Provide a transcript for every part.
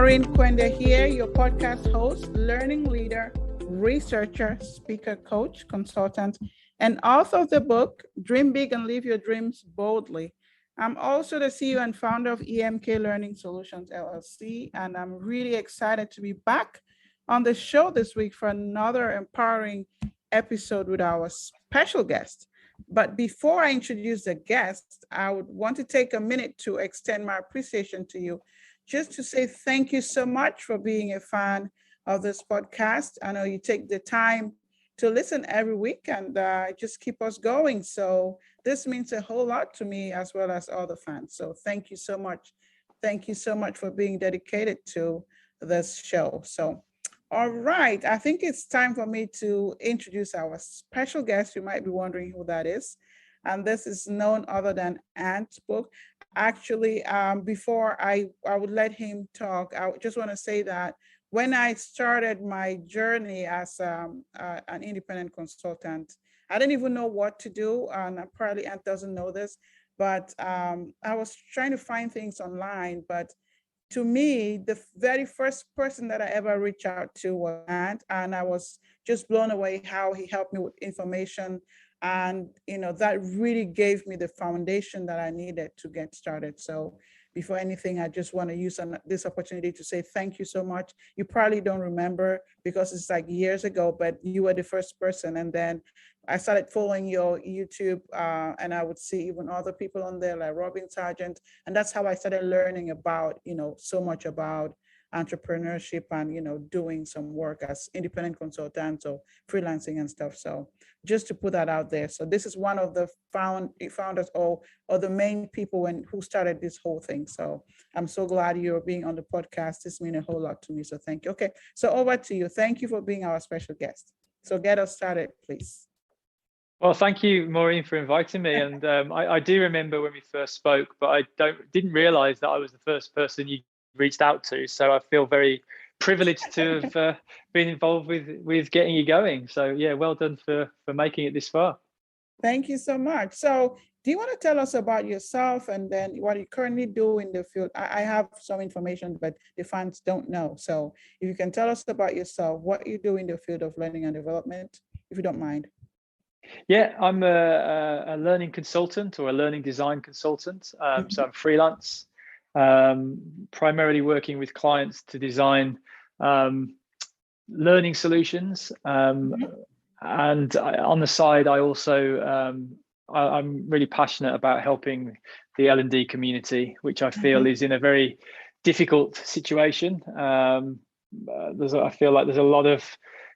Maureen Quenda here, your podcast host, learning leader, researcher, speaker, coach, consultant, and author of the book, Dream Big and Live Your Dreams Boldly. I'm also the CEO and founder of EMK Learning Solutions, LLC, and I'm really excited to be back on the show this week for another empowering episode with our special guest. But before I introduce the guest, I would want to take a minute to extend my appreciation to you, just to say thank you so much for being a fan of this podcast. I know you take the time to listen every week and just keep us going. So this means a whole lot to me as well as all the fans. So thank you so much. Thank you so much for being dedicated to this show. So, all right, I think it's time for me to introduce our special guest. You might be wondering who that is. And this is none other than Ant Pugh. Actually, before I would let him talk, I just want to say that when I started my journey as an independent consultant, I didn't even know what to do. And probably Ant doesn't know this, but I was trying to find things online. But to me, the very first person that I ever reached out to was Ant, and I was just blown away how he helped me with information. And, that really gave me the foundation that I needed to get started. So before anything, I just want to use this opportunity to say thank you so much. You probably don't remember because it's like years ago, but you were the first person. And then I started following your YouTube and I would see even other people on there like Robin Sargent. And that's how I started learning about, so much about entrepreneurship and, doing some work as independent consultants or freelancing and stuff. So just to put that out there. So this is one of the founders or the main people who started this whole thing. So I'm so glad you're being on the podcast. This means a whole lot to me. So thank you. Okay, so over to you. Thank you for being our special guest. So get us started, please. Well, thank you, Maureen, for inviting me. And I do remember when we first spoke, but I didn't realize that I was the first person you reached out to. So I feel very privileged to have been involved with getting you going. So yeah, well done for making it this far. Thank you so much. So do you want to tell us about yourself and then what you currently do in the field? I have some information, but the fans don't know. So if you can tell us about yourself, what you do in the field of learning and development, if you don't mind. Yeah, I'm a learning consultant or a learning design consultant. So I'm freelance, primarily working with clients to design learning solutions. And on the side, I also, I'm really passionate about helping the L&D community, which I feel is in a very difficult situation. I feel like there's a lot of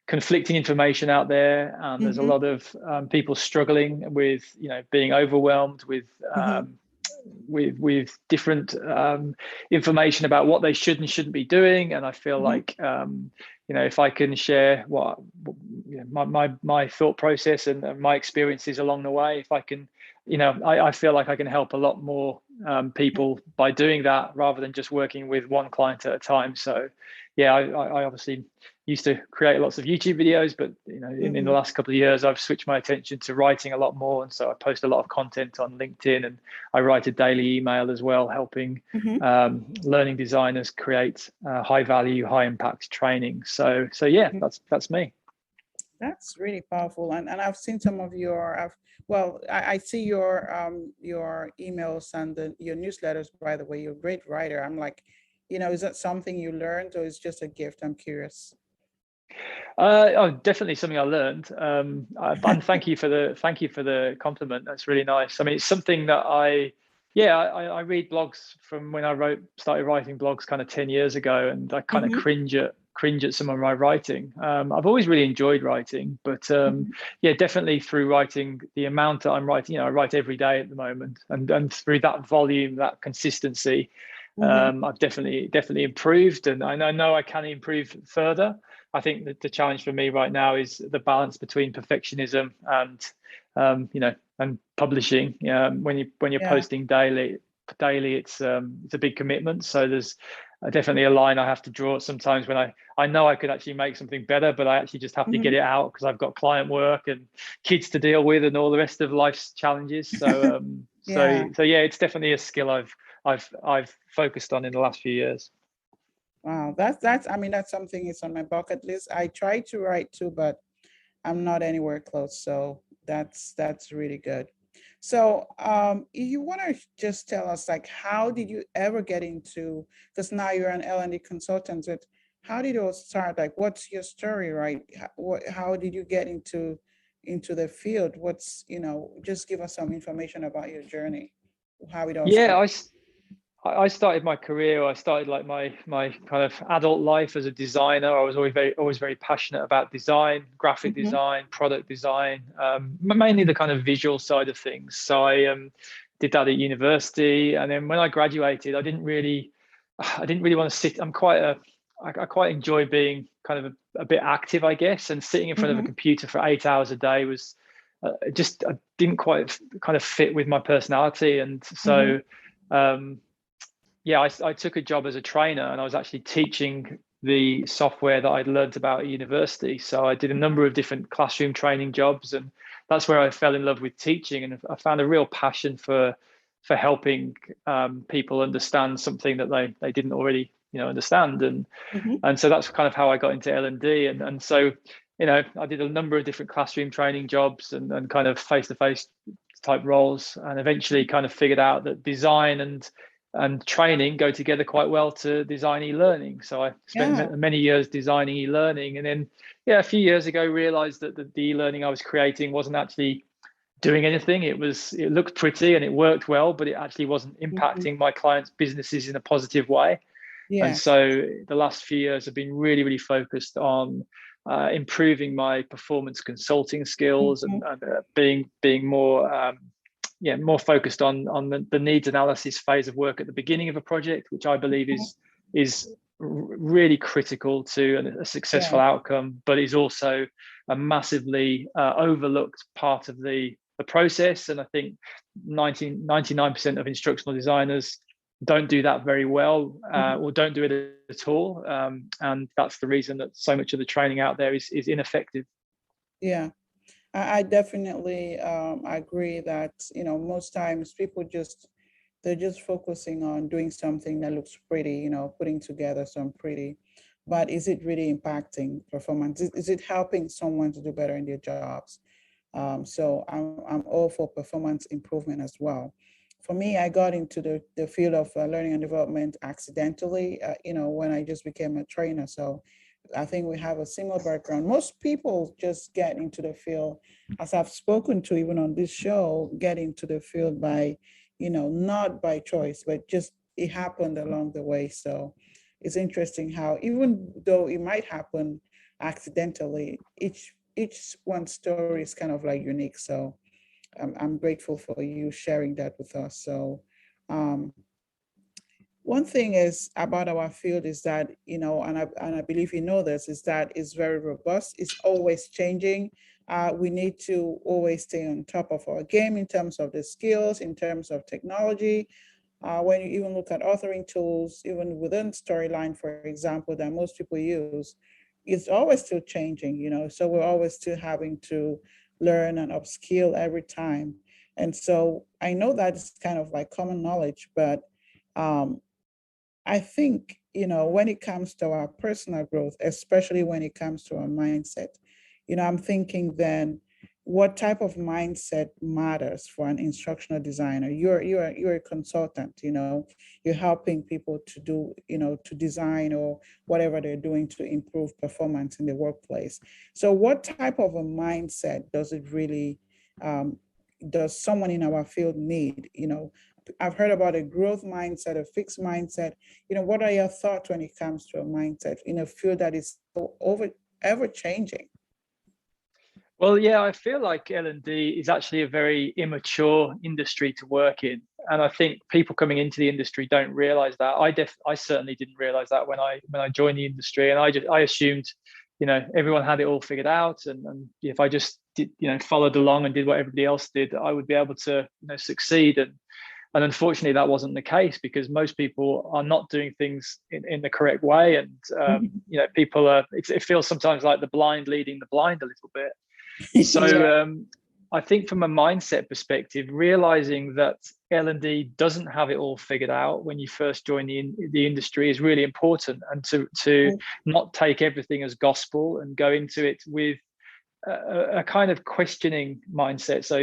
conflicting information out there, and there's a lot of people struggling with, being overwhelmed with different information about what they should and shouldn't be doing. And I feel like, if I can share what my thought process and my experiences along the way, if I can, I feel like I can help a lot more people by doing that rather than just working with one client at a time. So yeah, I obviously used to create lots of YouTube videos, but in the last couple of years, I've switched my attention to writing a lot more. And so I post a lot of content on LinkedIn, and I write a daily email as well, helping learning designers create high value, high impact training. So yeah, that's me. That's really powerful. And I've seen some of your, I see your emails and your newsletters, by the way. You're a great writer. I'm like, is that something you learned or is just a gift? I'm curious. Definitely something I learned. And thank you for the compliment. That's really nice. I mean, it's something that I read blogs from when I started writing blogs kind of 10 years ago, and I kind of cringe at some of my writing. I've always really enjoyed writing, but definitely through writing, the amount that I'm writing, I write every day at the moment, and through that volume, that consistency, I've definitely improved, and I know I can improve further. I think that the challenge for me right now is the balance between perfectionism and publishing. When you're posting daily, it's a big commitment. So there's definitely a line I have to draw sometimes when I know I could actually make something better, but I actually just have to get it out because I've got client work and kids to deal with and all the rest of life's challenges. So it's definitely a skill I've focused on in the last few years. Wow, that's I mean, that's something it's on my bucket list. I try to write too, but I'm not anywhere close. So that's really good. So you want to just tell us, like, how did you ever get into, because now you're an L&D consultant, but how did it all start? Like, what's your story, right? How did you get into the field? What's, just give us some information about your journey, how it all Yeah, started. I started my career. I started like my kind of adult life as a designer. I was always very passionate about design, graphic Mm-hmm, design, product design, mainly the kind of visual side of things. So I did that at university, and then when I graduated, I didn't really want to sit. I quite enjoy being kind of a bit active, I guess, and sitting in front of a mm-hmm, computer for 8 hours a day was just I didn't quite kind of fit with my personality, and mm-hmm. so. Um, yeah, I took a job as a trainer, and I was actually teaching the software that I'd learned about at university. So I did a number of different classroom training jobs, and that's where I fell in love with teaching, and I found a real passion for helping people understand something that they didn't already understand, Mm-hmm. and so that's kind of how I got into L&D, and so I did a number of different classroom training jobs and kind of face-to-face type roles, and eventually kind of figured out that design and training go together quite well to design e-learning. So I Yeah. spent many years designing e-learning, and then a few years ago realized that the e-learning I was creating wasn't actually doing anything. It looked pretty and it worked well, but it actually wasn't Mm-hmm. impacting my clients' businesses in a positive way. And Yes. so the last few years have been really, really focused on improving my performance consulting skills Mm-hmm. and being more more focused on the needs analysis phase of work at the beginning of a project, which I believe is really critical to a successful Yeah. outcome, but is also a massively overlooked part of the process. And I think 99% of instructional designers don't do that very well, Mm-hmm. or don't do it at all. And that's the reason that so much of the training out there is ineffective. Yeah. I definitely agree that, most times people they're just focusing on doing something that looks pretty, putting together some pretty, but is it really impacting performance? Is it helping someone to do better in their jobs? So I'm all for performance improvement as well. For me, I got into the field of learning and development accidentally, when I just became a trainer. So I think we have a similar background. Most people just get into the field, as I've spoken to even on this show, get into the field by, not by choice, but just it happened along the way. So it's interesting how even though it might happen accidentally, each one's story is kind of like unique. So I'm grateful for you sharing that with us. So um, one thing is about our field is that, and I believe you know this, is that it's very robust. It's always changing. We need to always stay on top of our game in terms of the skills, in terms of technology. When you even look at authoring tools, even within Storyline, for example, that most people use, it's always still changing, so we're always still having to learn and upskill every time. And so I know that it's kind of like common knowledge, but um, I think, when it comes to our personal growth, especially when it comes to our mindset, I'm thinking then what type of mindset matters for an instructional designer. You're a consultant, you're helping people to do, to design or whatever they're doing to improve performance in the workplace. So what type of a mindset does it really does someone in our field need? I've heard about a growth mindset, a fixed mindset. What are your thoughts when it comes to a mindset in a field that is so ever changing? Well, yeah, I feel like L&D is actually a very immature industry to work in, and I think people coming into the industry don't realize that. I certainly didn't realize that when I joined the industry, and I assumed, everyone had it all figured out, and if I just did, followed along and did what everybody else did, I would be able to, succeed. And unfortunately, that wasn't the case, because most people are not doing things in the correct way, and people are. It feels sometimes like the blind leading the blind a little bit. So Yeah. I think from a mindset perspective, realizing that L&D doesn't have it all figured out when you first join the industry is really important, and to not take everything as gospel and go into it with a kind of questioning mindset. So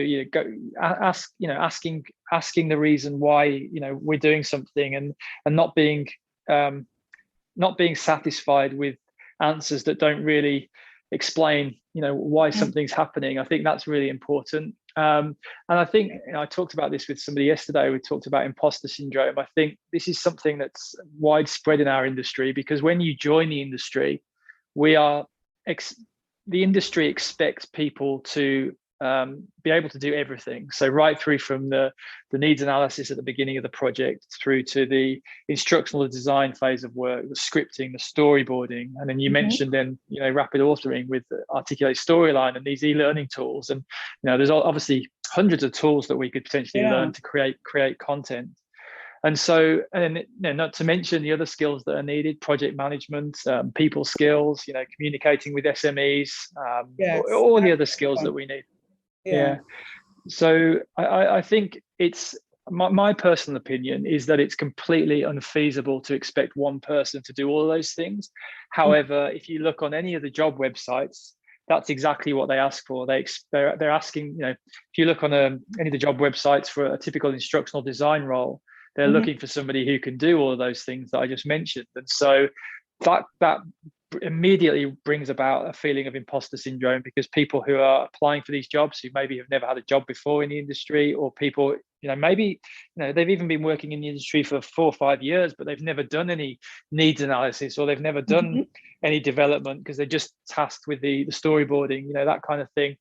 asking the reason why we're doing something, and not being satisfied with answers that don't really explain why something's happening. I think that's really important. And I think I talked about this with somebody yesterday. We talked about imposter syndrome. I think this is something that's widespread in our industry, because when you join the industry, the industry expects people to be able to do everything. So right through from the needs analysis at the beginning of the project, through to the instructional design phase of work, the scripting, the storyboarding, and then you mentioned then rapid authoring with Articulate Storyline and these e-learning tools. And there's obviously hundreds of tools that we could potentially learn to create content. And so, and not to mention the other skills that are needed: project management, people skills, communicating with SMEs, all the other skills that we need. Yeah. So I think it's my personal opinion is that it's completely unfeasible to expect one person to do all of those things. However, if you look on any of the job websites, that's exactly what they ask for. They're asking, if you look on any of the job websites for a typical instructional design role, they're looking for somebody who can do all of those things that I just mentioned. And so that immediately brings about a feeling of imposter syndrome, because people who are applying for these jobs, who maybe have never had a job before in the industry, or people, maybe they've even been working in the industry for 4 or 5 years, but they've never done any needs analysis, or they've never done any development, because they're just tasked with the storyboarding, that kind of thing.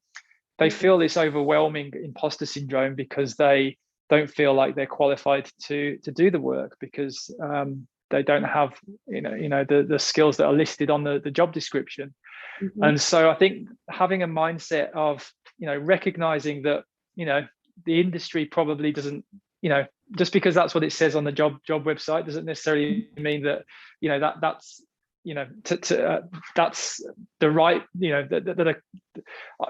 They feel this overwhelming imposter syndrome because they don't feel like they're qualified to do the work, because they don't have the skills that are listed on the job description. And so I think having a mindset of recognizing that the industry probably doesn't, just because that's what it says on the job website doesn't necessarily mean that that's that's the right,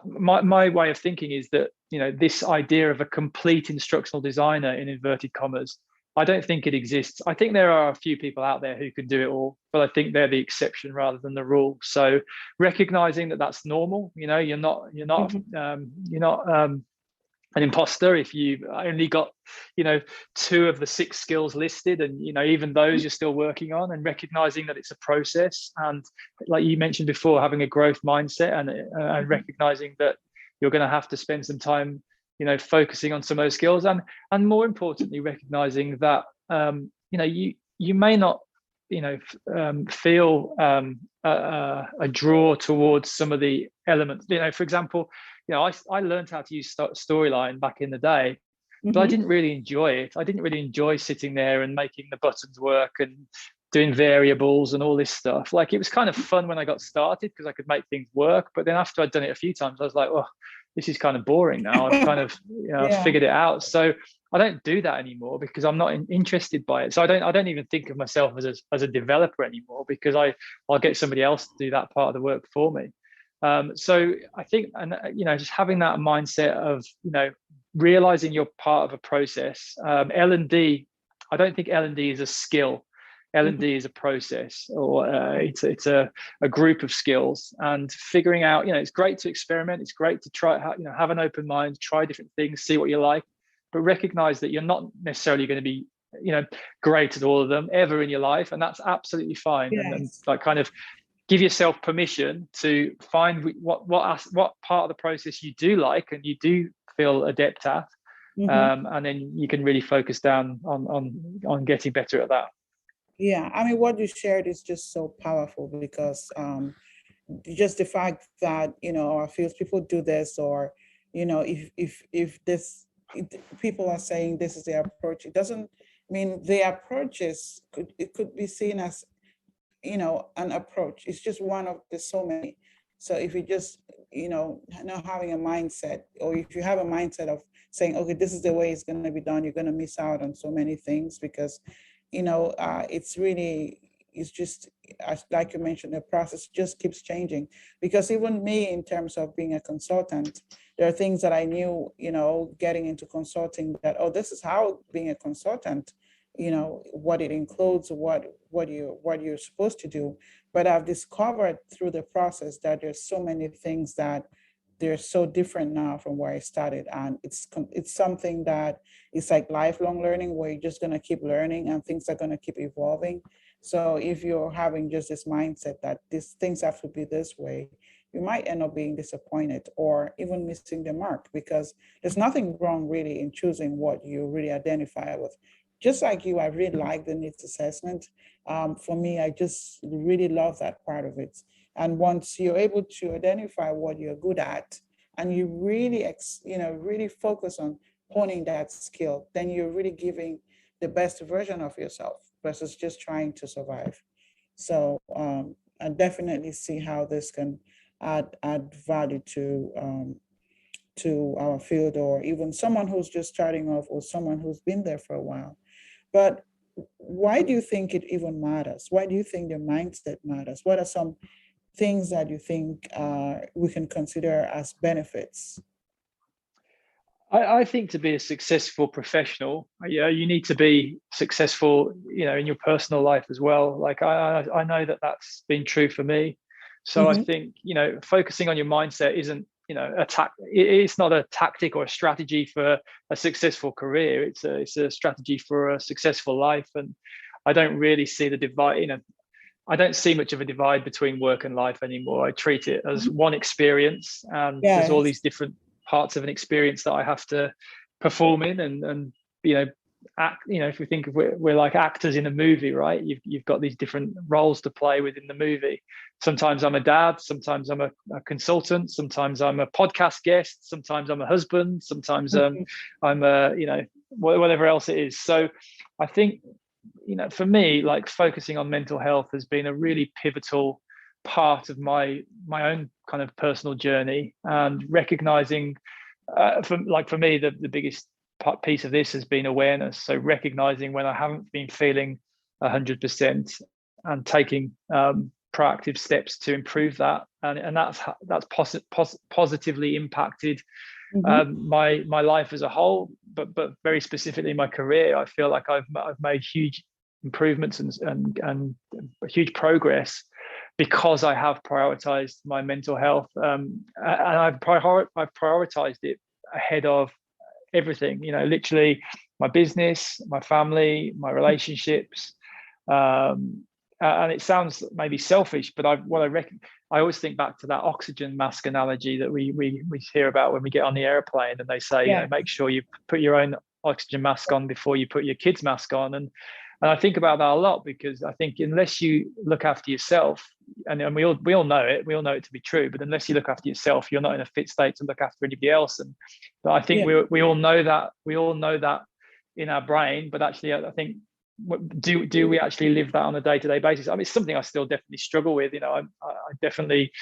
my way of thinking is that this idea of a complete instructional designer, in inverted commas, I don't think it exists. I think there are a few people out there who can do it all, but I think they're the exception rather than the rule. So recognizing that that's normal, you're not an imposter if you've only got 2 of the 6 skills listed, and even those you're still working on, and recognizing that it's a process, and like you mentioned before, having a growth mindset, and recognizing that you're going to have to spend some time focusing on some of those skills, and more importantly recognizing that you may not feel a draw towards some of the elements. For example, I learned how to use Storyline back in the day, but I didn't really enjoy it. I didn't really enjoy sitting there and making the buttons work and doing variables and all this stuff. Like, it was kind of fun when I got started because I could make things work, but then after I'd done it a few times, I was like, well, this is kind of boring now. I've kind of figured it out. So I don't do that anymore because I'm not interested by it. So I don't even think of myself as a developer anymore, because I'll get somebody else to do that part of the work for me. So I think, and just having that mindset of realizing you're part of a process. L&D, I don't think L&D is a skill. L&D is a process, or it's a group of skills, and figuring out, it's great to experiment. It's great to try, have an open mind, try different things, see what you like, but recognize that you're not necessarily going to be, great at all of them ever in your life. And that's absolutely fine. Yes. And like, kind of give yourself permission to find what part of the process you do like and you do feel adept at. And then you can really focus down on getting better at that. Yeah, I mean, what you shared is just so powerful, because just the fact that our fields people do this, or if people are saying this is their approach, it doesn't mean their approaches could be seen as an approach. It's just one of the so many. So if you just not having a mindset, or if you have a mindset of saying, okay, this is the way it's going to be done, you're going to miss out on so many things, because it's just, like you mentioned, the process just keeps changing. Because even me, in terms of being a consultant, there are things that I knew, getting into consulting, that, oh, this is how being a consultant, what it includes, what you're supposed to do. But I've discovered through the process that there's so many things that they're so different now from where I started. And it's something that it's like lifelong learning, where you're just going to keep learning and things are going to keep evolving. So if you're having just this mindset that these things have to be this way, you might end up being disappointed or even missing the mark, because there's nothing wrong really in choosing what you really identify with. Just like you, I really like the needs assessment. For me, I just really love that part of it. And once you're able to identify what you're good at, and you really, really focus on honing that skill, then you're really giving the best version of yourself versus just trying to survive. So I definitely see how this can add value to our field, or even someone who's just starting off, or someone who's been there for a while. But why do you think it even matters? Why do you think the mindset matters? What are some things that you think we can consider as benefits? I think to be a successful professional, you need to be successful, in your personal life as well. Like I know that that's been true for me. So I think, focusing on your mindset isn't, it's not a tactic or a strategy for a successful career. It's a strategy for a successful life. And I don't really see the divide, I don't see much of a divide between work and life anymore. I treat it as one experience, and there's all these different parts of an experience that I have to perform in, and act. If we think of we're like actors in a movie, right? You've got these different roles to play within the movie. Sometimes I'm a dad, sometimes I'm a consultant, sometimes I'm a podcast guest, sometimes I'm a husband, sometimes I'm a whatever else it is. So I think, for me, like focusing on mental health has been a really pivotal part of my own kind of personal journey, and recognizing for me, the biggest piece of this has been awareness. So recognizing when I haven't been feeling 100%, and taking proactive steps to improve that, and that's positively impacted my life as a whole, but very specifically my career. I feel like I've made huge improvements and huge progress because I have prioritized my mental health, and I've prioritized it ahead of everything. Literally my business, my family, my relationships. And it sounds maybe selfish, but I always think back to that oxygen mask analogy that we hear about when we get on the airplane, and they say, make sure you put your own oxygen mask on before you put your kids' mask on. And I think about that a lot, because I think unless you look after yourself, and we all know it, to be true, but unless you look after yourself, you're not in a fit state to look after anybody else. But I think we all know that in our brain, but actually I think, do we actually live that on a day-to-day basis? I mean, it's something I still definitely struggle with. I definitely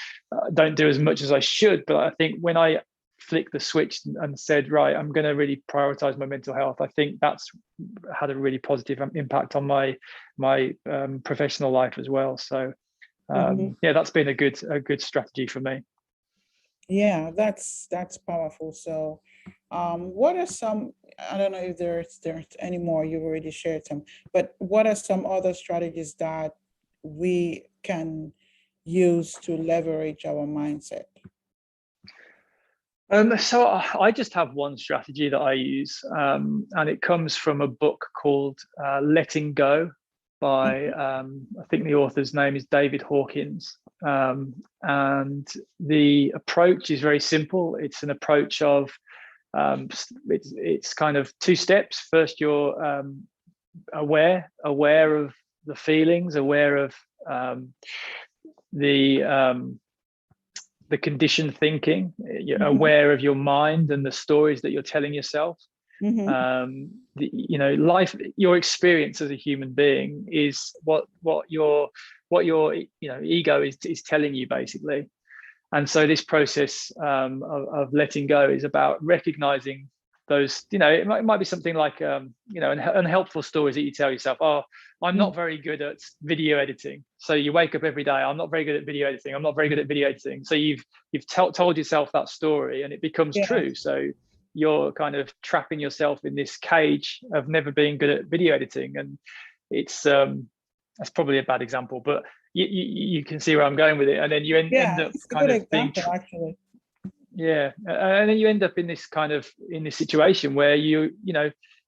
don't do as much as I should, but I think when I flicked the switch and said, right, I'm going to really prioritize my mental health, I think that's had a really positive impact on my professional life as well. So that's been a good strategy for me. Yeah, that's powerful. So what are some, I don't know if there's any more, you've already shared some, but what are some other strategies that we can use to leverage our mindset? So I just have one strategy that I use, and it comes from a book called Letting Go by, I think the author's name is David Hawkins. And the approach is very simple. It's an approach of, it's kind of two steps. First, you're aware of the feelings, aware of the conditioned thinking. You're aware of your mind and the stories that you're telling yourself. Life, your experience as a human being is what your ego is telling you, basically. And so this process of letting go is about recognizing those, it might be something like, unhelpful stories that you tell yourself. Oh, I'm not very good at video editing. So you wake up every day, I'm not very good at video editing. I'm not very good at video editing. So you've told yourself that story, and it becomes true. So you're kind of trapping yourself in this cage of never being good at video editing. And it's, that's probably a bad example, but you can see where I'm going with it. And then you end up kind of being, actually. Yeah, and then you end up in this situation where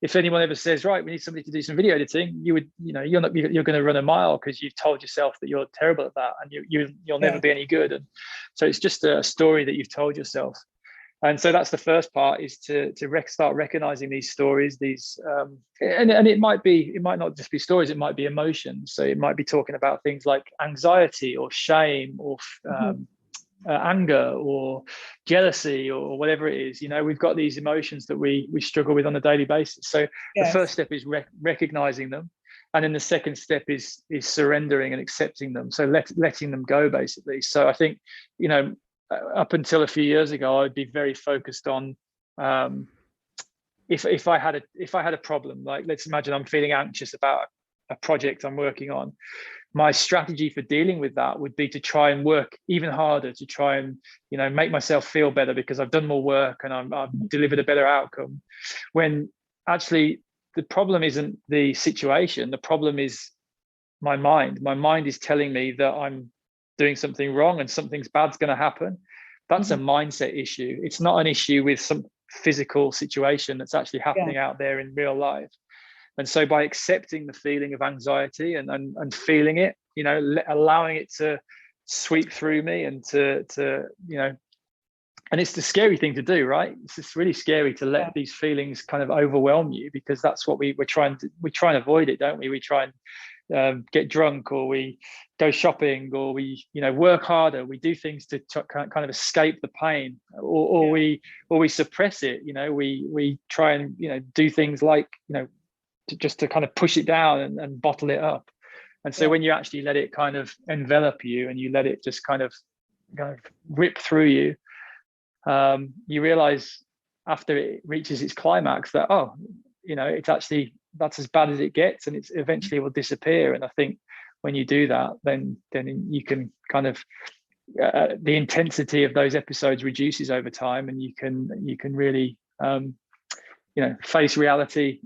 if anyone ever says, right, we need somebody to do some video editing, you're going to run a mile because you've told yourself that you're terrible at that, and you'll never be any good. And so it's just a story that you've told yourself. And so that's the first part, is to start recognizing these stories, and it might not just be stories, it might be emotions. So it might be talking about things like anxiety or shame or anger or jealousy or whatever it is. We've got these emotions that we struggle with on a daily basis. So the first step is recognizing them, and then the second step is surrendering and accepting them. So letting them go, basically. So I think, up until a few years ago, I'd be very focused on, if I had a problem, like let's imagine I'm feeling anxious about a project I'm working on. My strategy for dealing with that would be to try and work even harder to try and, make myself feel better because I've done more work and I've delivered a better outcome. When actually the problem isn't the situation, the problem is my mind. My mind is telling me that I'm doing something wrong and something's bad's going to happen. That's a mindset issue. It's not an issue with some physical situation that's actually happening out there in real life. And so by accepting the feeling of anxiety and feeling it, allowing it to sweep through me and to and it's the scary thing to do, right? It's just really scary to let these feelings kind of overwhelm you, because that's what we try and avoid it, don't we? We try and get drunk, or we go shopping, or we work harder. We do things to kind of escape the pain, or we suppress it. We try and do things like to kind of push it down and bottle it up. And so when you actually let it kind of envelop you and you let it just kind of rip through you, you realize after it reaches its climax that, it's actually, that's as bad as it gets, and it's eventually will disappear. And I think when you do that, then you can kind of, the intensity of those episodes reduces over time, and you can really, face reality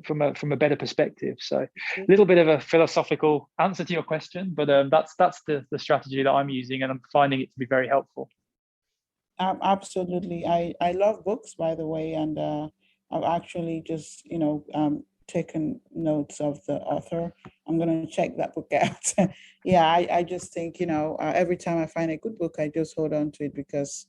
from a better perspective. So a little bit of a philosophical answer to your question, but that's the strategy that I'm using, and I'm finding it to be very helpful. Absolutely. I love books, by the way, and I've actually just taken notes of the author. I'm going to check that book out. I just think every time I find a good book, I just hold on to it, because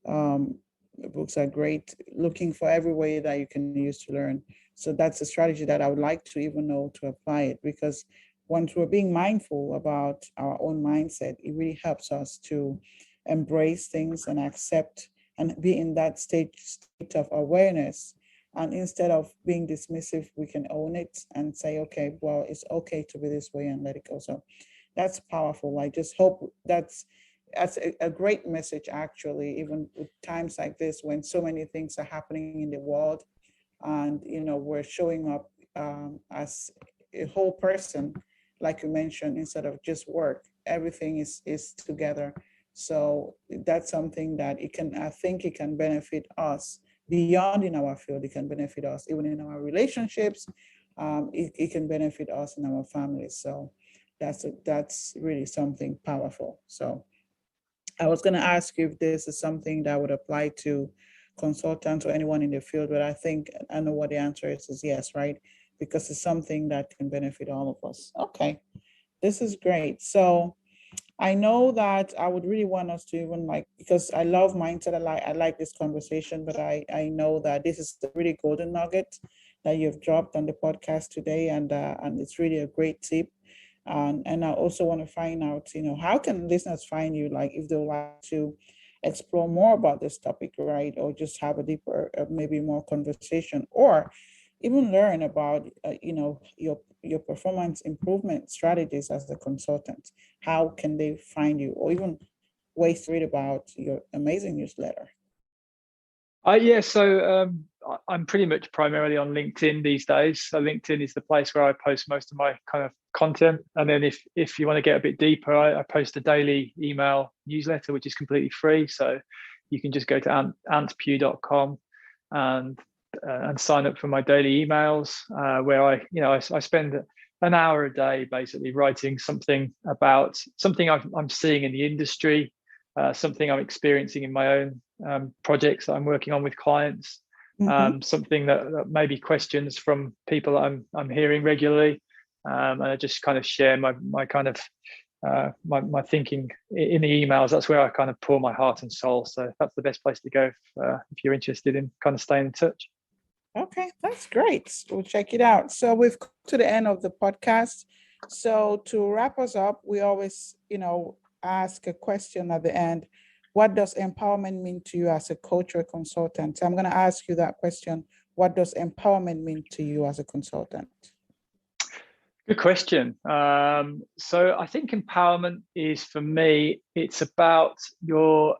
books are great. Looking for every way that you can use to learn. So that's a strategy that I would like to even know to apply it, because once we're being mindful about our own mindset, it really helps us to embrace things and accept and be in that state of awareness. And instead of being dismissive, we can own it and say, okay, well, it's okay to be this way, and let it go. So that's powerful. I just hope that's a great message, actually, even with times like this, when so many things are happening in the world, and we're showing up as a whole person, like you mentioned, instead of just work. Everything is together. So that's something that I think it can benefit us beyond in our field. It can benefit us even in our relationships. It can benefit us in our families. So that's really something powerful. So I was going to ask you if this is something that would apply to consultants or anyone in the field, but I think I know what the answer is yes, right? Because it's something that can benefit all of us. Okay, this is great. So I know that I would really want us to even because I love mindset, I like this conversation, but I know that this is a really golden nugget that you've dropped on the podcast today, and it's really a great tip. And I also want to find out, how can listeners find you, if they would like to explore more about this topic, right? Or just have a deeper, maybe more conversation, or even learn about, your performance improvement strategies as a consultant. How can they find you, or even ways to read about your amazing newsletter? So I'm pretty much primarily on LinkedIn these days. So LinkedIn is the place where I post most of my kind of content. And then if you want to get a bit deeper, I post a daily email newsletter, which is completely free. So you can just go to antpugh.com and sign up for my daily emails, where I spend an hour a day basically writing something about something I'm seeing in the industry, something I'm experiencing in my own projects that I'm working on with clients, something that maybe questions from people that I'm hearing regularly, and I just kind of share my kind of my thinking in the emails. That's where I kind of pour my heart and soul. So that's the best place to go if you're interested in kind of staying in touch. Okay, that's great. We'll check it out. So we've come to the end of the podcast. So to wrap us up, we always, ask a question at the end. What does empowerment mean to you as a coach or consultant? So I'm going to ask you that question. What does empowerment mean to you as a consultant? Good question. So I think empowerment is, for me, it's about your.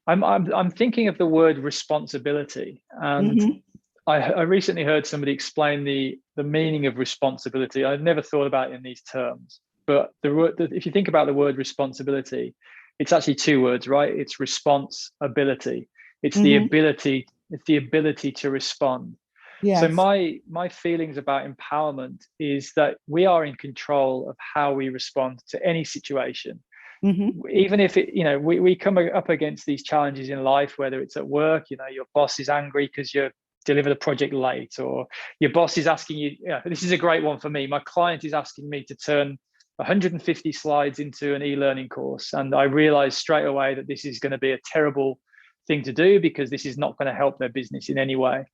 I'm thinking of the word responsibility, and I recently heard somebody explain the meaning of responsibility. I'd never thought about it in these terms, but if you think about the word responsibility, it's actually two words, right? It's responsibility. It's the ability. It's the ability to respond. Yes. So my feelings about empowerment is that we are in control of how we respond to any situation. Even if we come up against these challenges in life, whether it's at work, your boss is angry because you delivered a project late, or your boss is asking you, this is a great one for me. My client is asking me to turn 150 slides into an e-learning course. And I realized straight away that this is going to be a terrible thing to do because this is not going to help their business in any way.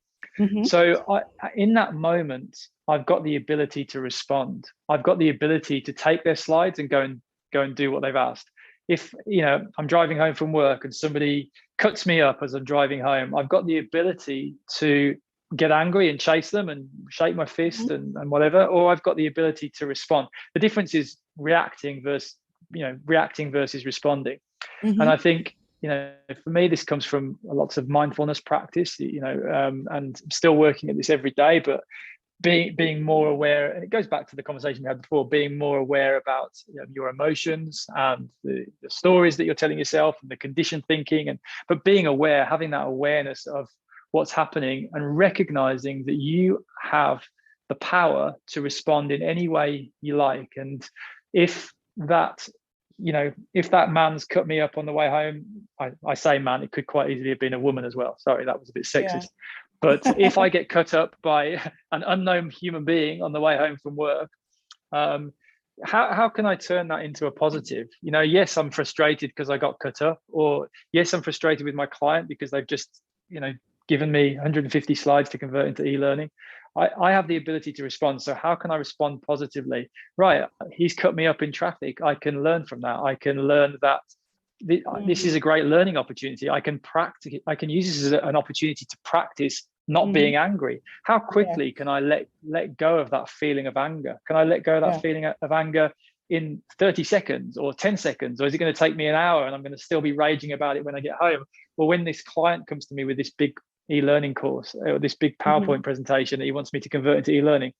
So in that moment, I've got the ability to respond. I've got the ability to take their slides and go and do what they've asked. If I'm driving home from work and somebody cuts me up as I'm driving home, I've got the ability to get angry and chase them and shake my fist and whatever, or I've got the ability to respond. The difference is reacting versus responding. And I think for me, this comes from lots of mindfulness practice, and I'm still working at this every day, but being more aware, and it goes back to the conversation we had before, being more aware about your emotions and the stories that you're telling yourself and the conditioned thinking, but being aware, having that awareness of what's happening and recognizing that you have the power to respond in any way you like. And if that man's cut me up on the way home, I say man, it could quite easily have been a woman as well. Sorry, that was a bit sexist. Yeah. But if I get cut up by an unknown human being on the way home from work, how can I turn that into a positive? Yes, I'm frustrated because I got cut up, or yes, I'm frustrated with my client because they've just, given me 150 slides to convert into e-learning. I have the ability to respond. So how can I respond positively? Right, he's cut me up in traffic. I can learn from that. I can learn that this is a great learning opportunity. I can practice. I can use this as an opportunity to practice not being angry. How quickly can I let go of that feeling of anger? Can I let go of that feeling of anger in 30 seconds or 10 seconds? Or is it going to take me an hour and I'm going to still be raging about it when I get home? Well, when this client comes to me with this big e-learning course or this big PowerPoint presentation that he wants me to convert into e-learning,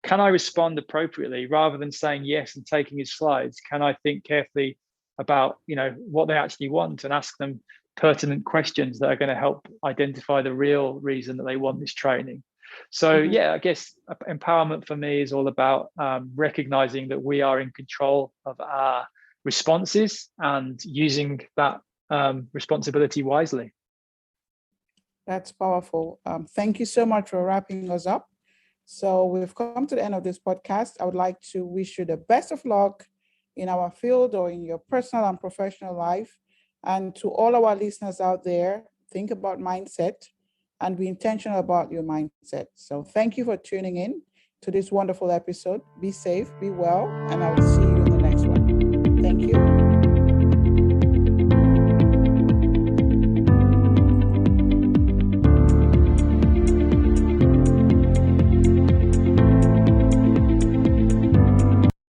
can I respond appropriately rather than saying yes and taking his slides? Can I think carefully about what they actually want and ask them pertinent questions that are going to help identify the real reason that they want this training? So I guess empowerment for me is all about recognizing that we are in control of our responses and using that responsibility wisely. That's powerful. Thank you so much for wrapping us up. So we've come to the end of this podcast. I would like to wish you the best of luck in our field or in your personal and professional life. And to all our listeners out there, think about mindset and be intentional about your mindset. So thank you for tuning in to this wonderful episode. Be safe, be well, and I'll see you